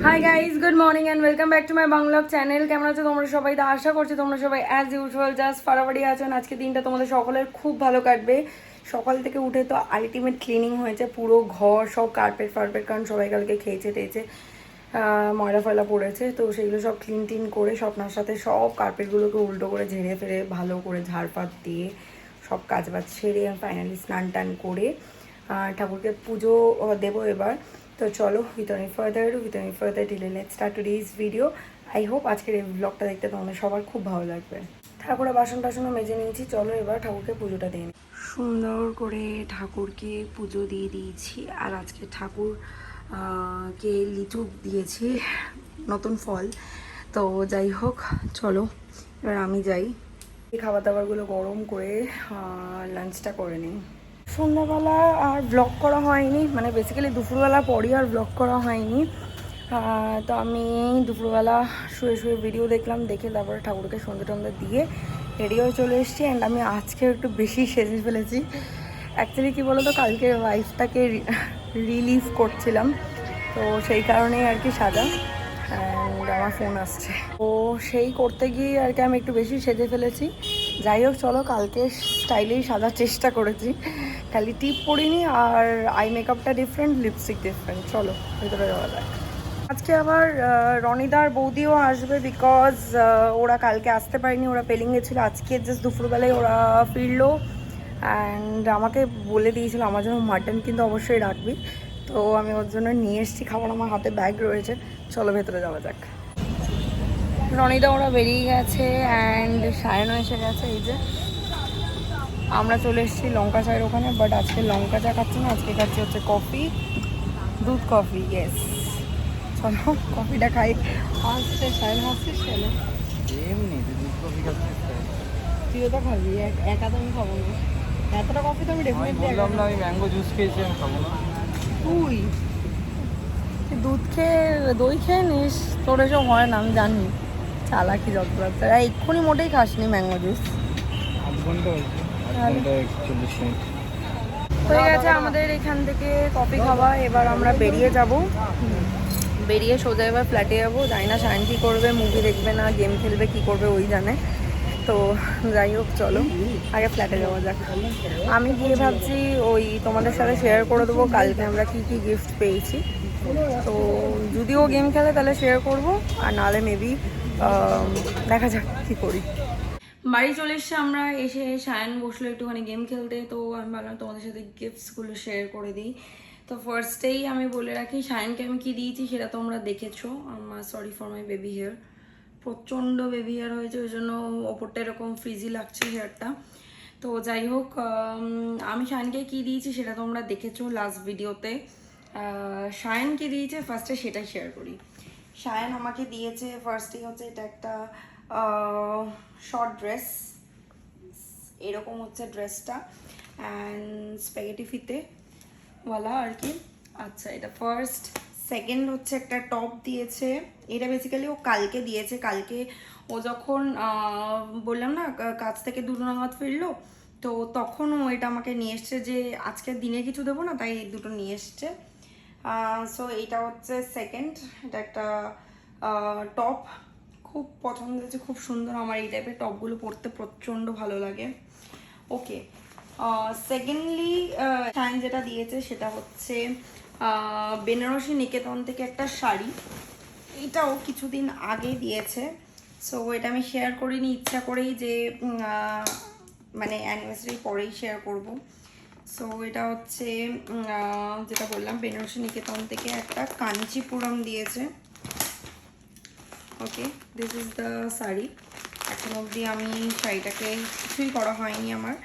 High guys, good morning and welcome back to my vlog channel. কেমন আছো তোমরা সবাই? তো আশা করছি তোমরা সবাই অ্যাজ ইউজুয়াল জাস্ট ফাটাফাটি আছেন। আজকে দিনটা তোমাদের সকলের খুব ভালো কাটবে। সকাল থেকে উঠে তো আলটিমেট ক্লিনিং হয়েছে পুরো ঘর, সব কার্পেট ফার্পেট, কারণ সবাই কালকে খেয়েছে টেয়েছে, ময়লা ফয়লা পড়েছে, তো সেগুলো সব ক্লিন টিন করে স্বপ্নার সাথে সব কার্পেটগুলোকে উল্টো করে ঝেড়ে ফেড়ে ভালো করে ঝাড়পাত দিয়ে সব কাজ বাজ সেরে ফাইনালি স্নান টান করে ঠাকুরকে পুজো দেবো এবার। তো চলো, with any further delay let's start today's video. I hope আজকের এই ব্লগটা দেখতে তোমাদের সবার খুব ভালো লাগবে। ঠাকুরের বাসন টাসনও মেজে নিয়েছি, চলো এবার ঠাকুরকে পুজোটা দিই। সুন্দর করে ঠাকুরকে পুজো দিয়ে দিয়েছি। আর আজকে ঠাকুর কে লিচু দিয়েছি, নতুন ফল। তো যাই হোক, চলো এবার আমি যাই, খাবার দাবারগুলো গরম করে লাঞ্চটা করে নিই। সন্ধ্যাবেলা আর ব্লগ করা হয়নি, মানে বেসিক্যালি দুপুরবেলা পরই আর ব্লগ করা হয়নি। তো আমি দুপুরবেলা শুয়ে শুয়ে ভিডিও দেখলাম, দেখে তারপরে ঠাকুরকে সন্ধ্যে টন্ধে দিয়ে রেডি হয়ে চলে এসেছি। অ্যান্ড আমি আজকে একটু বেশি সেজে ফেলেছি। অ্যাকচুয়ালি কী বলো তো, কালকে ওয়াইফটাকে রিলিভ করছিলাম, তো সেই কারণেই আর কি সাজা। অ্যান্ড আমার ফোন আসছে, তো সেই করতে গিয়ে আর কি আমি একটু বেশি সেজে ফেলেছি। যাই হোক, চলো কালকে স্টাইলেই সাজার চেষ্টা করেছি, খালি টিপ পরিনি, আর আই মেকআপটা ডিফারেন্ট, লিপস্টিক ডিফারেন্ট। চলো ভেতরে যাওয়া যায়। আজকে আবার রনিদার বৌদিও আসবে, বিকজ ওরা কালকে আসতে পারেনি, ওরা পেলিং গেছিলো। আজকে জাস্ট দুপুরবেলায় ওরা ফিরলো, অ্যান্ড আমাকে বলে দিয়েছিল আমার জন্য মাটন কিন্তু অবশ্যই রাখবি। তো আমি ওর জন্য নিয়ে এসেছি খাবার, আমার হাতে ব্যাগ রয়েছে। চলো ভেতরে যাওয়া যাক। রনিদা ওরা বেরিয়ে গেছে, অ্যান্ড সায়নও এসে গেছে। এই যে আমরা চলে এসেছি লঙ্কা চায়ের ওখানে, বাট আজকে লঙ্কা চা খাচ্ছি না, আজকে খাচ্ছি হচ্ছে কফি, দুধ কফি। ইয়েস, চলো কফিটা খাই। আসছে সায়ন, আসছিস কেন? তুইও তো খাবি, একা তো আমি খাবো না। এতটা কফি তো আমি ডেফিনেটলি বললাম না, আমি ম্যাঙ্গো জুস খেয়েছি, আমি খাবো না। তুই দুধ খেয়ে দই খেয়ে নিস, তোর এসব হয় না আমি জানি। চালাকি যত রাখতে, এক্ষুনি মোটেই খাসনি ম্যাঙ্গো জুস। আধ ঘন্টা হয়েছে, 40 মিনিট হয়ে গেছে আমাদের এখান থেকে কফি খাওয়া। এবার আমরা বেরিয়ে যাব, বেরিয়ে সোজা এবার ফ্ল্যাটে যাবো। জানি না সায়ন কী করবে, মুভি দেখবে না গেম খেলবে, কী করবে ওই জানে। তো যাই হোক, চলো আগে ফ্ল্যাটে যাওয়া যাক। আমি গিয়ে ভাবছি ওই তোমাদের সাথে শেয়ার করে দেবো কালকে আমরা কী কী গিফট পেয়েছি। তো যদি ও গেম খেলে তাহলে শেয়ার করব, আর নাহলে মেবি দেখা যাক কী করি। বাড়ি চলে এসছে আমরা, এসে সায়ন বসলো একটুখানি গেম খেলতে। তো আমি ভাবলাম তোমাদের সাথে গিফটসগুলো শেয়ার করে দিই। তো ফার্স্টেই আমি বলে রাখি, সায়নকে আমি কী দিয়েছি সেটা তোমরা দেখেছো। আমার sorry for my baby hair, প্রচণ্ড বেবি হেয়ার হয়েছে, ওই জন্য ওপরটা এরকম ফ্রিজি লাগছে হেয়ারটা। তো যাই হোক, আমি সায়নকে কী দিয়েছি সেটা তোমরা দেখেছো লাস্ট ভিডিওতে। সায়ন কী দিয়েছে ফার্স্টে সেটাই শেয়ার করি। সায়ন আমাকে দিয়েছে ফার্স্টেই হচ্ছে এটা একটা শর্ট ড্রেস, এরকম হচ্ছে ড্রেসটা, অ্যান্ড স্প্যাগেটি ফিতে ওয়ালা আর কি। আচ্ছা, এটা ফার্স্ট। সেকেন্ড হচ্ছে একটা টপ দিয়েছে, এটা বেসিক্যালি ও কালকে দিয়েছে। কালকে ও যখন বললাম না কাজ থেকে 2 নাগাদ ফিরলো, তো তখন ও এটা আমাকে নিয়ে এসছে যে আজকের দিনে কিছু দেবো না, তাই এই দুটো নিয়ে এসছে। সো এইটা হচ্ছে সেকেন্ড, এটা একটা টপ, খুব পছন্দ হয়েছে, খুব সুন্দর। আমার এই টাইপের টপগুলো পরতে প্রচণ্ড ভালো লাগে। ওকে, সেকেন্ডলি সায়ন যেটা দিয়েছে সেটা হচ্ছে বেনারসি নিকেতন থেকে একটা শাড়ি। এটাও কিছুদিন আগে দিয়েছে, সো এটা আমি শেয়ার করিনি ইচ্ছা করেই, যে মানে অ্যানিভার্সারি পরেই শেয়ার করব। সো এটা হচ্ছে যেটা বললাম বেনারসি নিকেতন থেকে একটা কাঞ্চিপুরম দিয়েছে। ওকে, দিস ইজ দ্য শাড়ি। এখন অবধি আমি শাড়িটাকে কিছুই করা হয়নি আমার,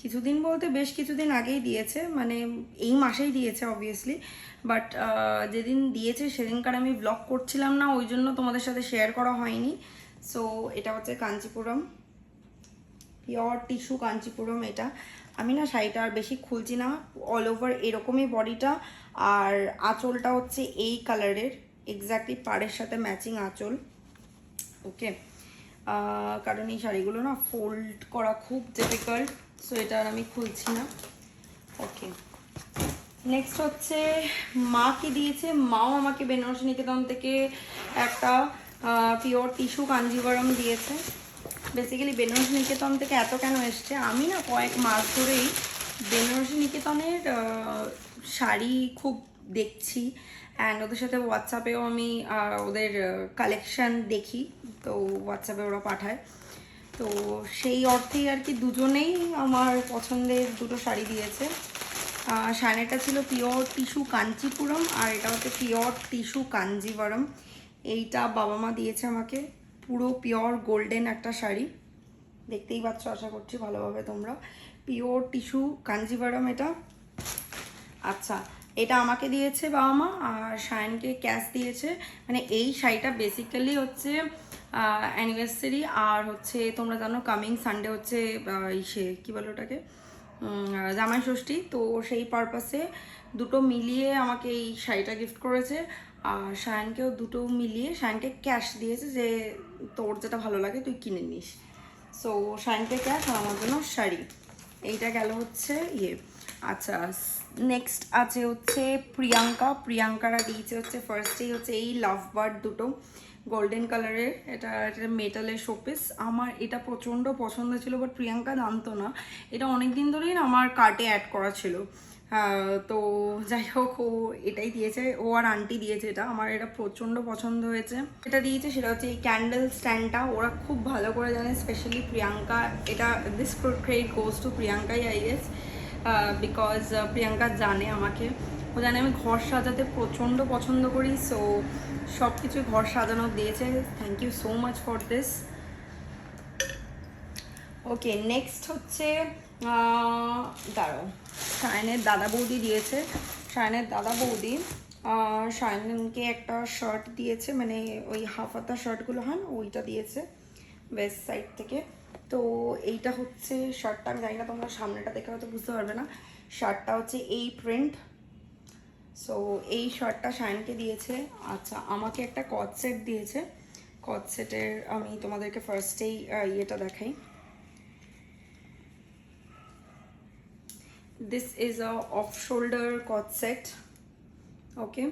কিছুদিন বলতে বেশ কিছুদিন আগেই দিয়েছে, মানে এই মাসেই দিয়েছে অবভিয়াসলি, বাট যেদিন দিয়েছে সেদিনকার আমি ব্লগ করছিলাম না, ওই জন্য তোমাদের সাথে শেয়ার করা হয়নি। সো এটা হচ্ছে কাঞ্চিপুরম, পিওর টিস্যু কাঞ্চিপুরম। এটা আমি না শাড়িটা আর বেশি খুলছি না, অল ওভার এরকমই বডিটা, আর আঁচলটা হচ্ছে এই কালারের, এক্স্যাক্টলি পাড়ের সাথে ম্যাচিং আঁচল। ওকে, কারণ এই শাড়িগুলো না ফোল্ড করা খুব ডিফিকাল্ট, সো এটা আর আমি খুলছি না। ওকে, নেক্সট হচ্ছে মা কি দিয়েছে, মাও আমাকে বেনারসি নিকেতন থেকে একটা পিওর টিস্যু কাঞ্জিভারাম দিয়েছে। বেসিক্যালি বেনারসি নিকেতন থেকে এত কেন এসছে, আমি না কয়েক মাস ধরেই বেনারসি নিকেতনের শাড়ি খুব দেখছি, অ্যান্ড ওদের সাথে হোয়াটসঅ্যাপেও আমি ওদের কালেকশান দেখি, তো হোয়াটসঅ্যাপে ওরা পাঠায়। তো সেই অর্থেই আর কি দুজনেই আমার পছন্দের দুটো শাড়ি দিয়েছে। শাড়িটা ছিল পিওর টিস্যু কাঞ্চিপুরম, আর এটা হচ্ছে পিওর টিস্যু কাঞ্জিভারম। এইটা বাবা মা দিয়েছে আমাকে, পুরো পিওর গোল্ডেন একটা শাড়ি, দেখতেই পাচ্ছ আশা করছি ভালোভাবে তোমরা। পিওর টিস্যু কাঞ্জিভারম এটা। আচ্ছা, এটা আমাকে দিয়েছে বাবা মা, আর শায়নকে ক্যাশ দিয়েছে। মানে এই শাড়িটা বেসিক্যালি হচ্ছে অ্যানিভার্সারি, আর হচ্ছে তোমরা জানো কামিং সানডে হচ্ছে ইসে কী বলো ওটাকে, জামাই ষষ্ঠী। তো সেই পারপাসে দুটো মিলিয়ে আমাকে এই শাড়িটা গিফট করেছে, আর শায়নকেও দুটো মিলিয়ে শায়নকে ক্যাশ দিয়েছে যে তোর যেটা ভালো লাগে তুই কিনে নিস। সো শায়নকে ক্যাশ আর আমার জন্য শাড়ি। এইটা গেল হচ্ছে ইয়ে। আচ্ছা, নেক্সট আছে হচ্ছে প্রিয়াঙ্কারা দিয়েছে হচ্ছে ফার্স্টেই হচ্ছে এই লাভ বার্ড দুটো গোল্ডেন কালারের, এটা মেটালের শোপিস। আমার এটা প্রচণ্ড পছন্দ ছিল, বাট প্রিয়াঙ্কা জানতো না। এটা অনেক দিন ধরেই না আমার কার্টে অ্যাড করা ছিল। তো যাই হোক, ও এটাই দিয়েছে, ও আর আন্টি দিয়েছে এটা। আমার এটা প্রচণ্ড পছন্দ হয়েছে। এটা দিয়েছে সেটা হচ্ছে এই ক্যান্ডেল স্ট্যান্ডটা, ওরা খুব ভালো করে জানে, স্পেশালি প্রিয়াঙ্কা। এটা দিস ক্রেডিট গোজ টু প্রিয়াঙ্কাই আই গেস, বিকজ প্রিয়াঙ্কা জানে আমাকে, ও জানে আমি ঘর সাজাতে প্রচণ্ড পছন্দ করি। সো সব কিছু ঘর সাজানো দিয়েছে, thank you so much for this. Okay, next হচ্ছে দাঁড়াও, শায়নের দাদা বৌদি দিয়েছে। শায়নের দাদা বৌদি শায়নকে একটা শার্ট দিয়েছে, মানে ওই হাফ হাতা শার্টগুলো হয় না, ওইটা দিয়েছে ওয়েস্ট সাইড থেকে। তো এইটা হচ্ছে শার্টটা, আমি জানি না তোমরা সামনেটা দেখে হয়তো বুঝতে পারবে না। শার্টটা হচ্ছে এই প্রিন্ট। সো এই শার্টটা শায়নকে দিয়েছে। আচ্ছা, আমাকে একটা কট সেট দিয়েছে। কট সেটের আমি তোমাদেরকে ফার্স্টেই ইয়েটা দেখাই। This is a off shoulder coord set. Okay,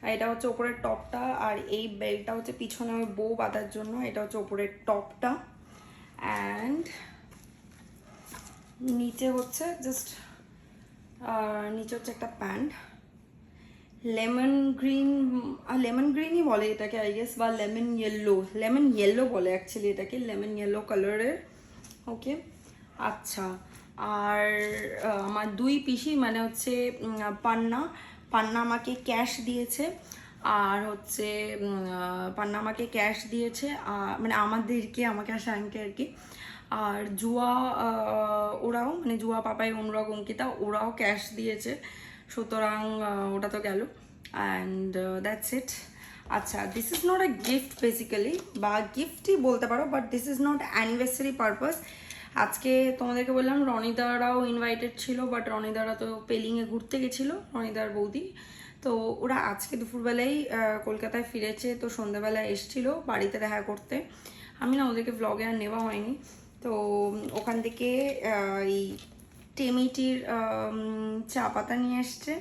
আর এটা হচ্ছে ওপরের টপটা, আর এই বেল্টটা হচ্ছে পিছনে ওই বো বাঁধার জন্য। এটা হচ্ছে ওপরের টপটা, অ্যান্ড নিচে হচ্ছে জাস্ট নিচে হচ্ছে একটা প্যান্ট। লেমন গ্রিনই বলে এটাকে আই গেস, বা লেমন ইয়েলো বলে অ্যাকচুয়ালি এটাকে, লেমন ইয়েলো কালারের। ওকে, আচ্ছা, আর আমার দুই পিসি মানে হচ্ছে পান্না আমাকে ক্যাশ দিয়েছে, আর হচ্ছে পান্না আমাকে ক্যাশ দিয়েছে, মানে আমাকে আর শায়নকে আর কি। আর জুয়া ওরাও, মানে জুয়া, পাপাই, অনুরাগ, অঙ্কিতা ওরাও ক্যাশ দিয়েছে। সুতরাং ওটা তো গেল, অ্যান্ড দ্যাটস ইট। আচ্ছা, this is not a gift basically, বা গিফটই বলতে পারো, but this is not anniversary purpose. আজকে তোমাদেরকে বললাম রনিদারাও ইনভাইটেড ছিল, বাট রনিদারা তো পেলিংয়ে ঘুরতে গেছিলো, রনিদার বৌদি। তো ওরা আজকে দুপুরবেলায় কলকাতায় ফিরেছে, তো সন্ধ্যাবেলায় এসেছিলো বাড়িতে দেখা করতে। আমি না ওদেরকে ভ্লগে আর নেওয়া হয়নি। তো ওখান থেকে এই টেমিটির চা পাতা নিয়ে এসছে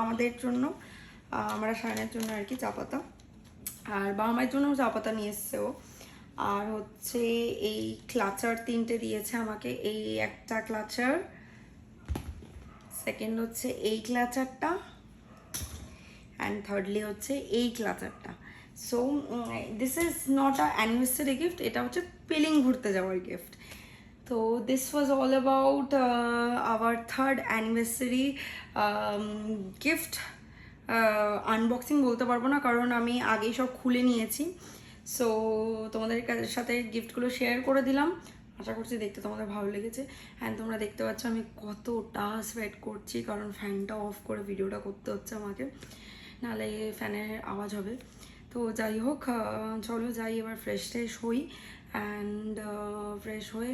আমাদের জন্য, আমরা শায়নের জন্য আর কি চা পাতা, আর বাবা মায়ের জন্য চা পাতা নিয়ে এসছে ও। আর হচ্ছে এই ক্লাচার 3টে দিয়েছে আমাকে, এই একটা ক্লাচার, সেকেন্ড হচ্ছে এই ক্লাচারটা, অ্যান্ড থার্ডলি হচ্ছে এই ক্লাচারটা। So this is not a anniversary gift, এটা হচ্ছে পেলিং ঘুরতে যাওয়ার গিফট। তো this was all about our third anniversary gift. Unboxing বলতে পারবো না, কারণ আমি আগেই সব খুলে নিয়েছি। সো তোমাদের সাথে গিফটগুলো শেয়ার করে দিলাম, আশা করছি দেখতে তোমাদের ভালো লেগেছে। অ্যান্ড তোমরা দেখতে পাচ্ছ আমি কতটা সোয়েট করছি, কারণ ফ্যানটা অফ করে ভিডিওটা করতে হচ্ছে আমাকে, নাহলে ফ্যানের আওয়াজ হবে। তো যাই হোক, চলো যাই এবার ফ্রেশ হই, অ্যান্ড ফ্রেশ হয়ে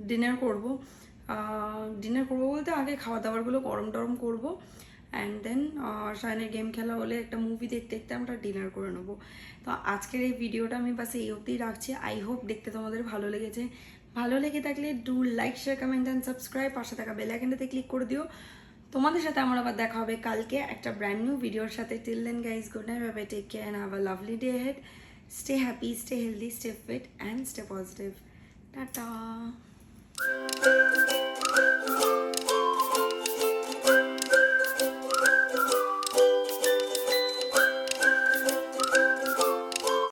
ডিনার করবো বলতে আগে খাওয়া দাওয়ারগুলো গরম টরম করবো, অ্যান্ড দেন শায়নের গেম খেলা হলে একটা মুভি দেখতে দেখতে আমরা ডিনার করে নেবো। তো আজকের এই ভিডিওটা আমি বাস এই অবধিই রাখছি। আই হোপ দেখতে তোমাদের ভালো লেগেছে। ভালো লেগে থাকলে do like, share, comment and subscribe, পাশে থাকা বেল আইকনটাতে ক্লিক করে দিও তোমাদের সাথে আমার আবার দেখা হবে কালকে একটা ব্র্যান্ড নিউ ভিডিওর সাথে। Till then guys, good night, bye bye, take care and have a lovely day ahead. Stay happy, stay healthy, stay fit and stay positive. Tata.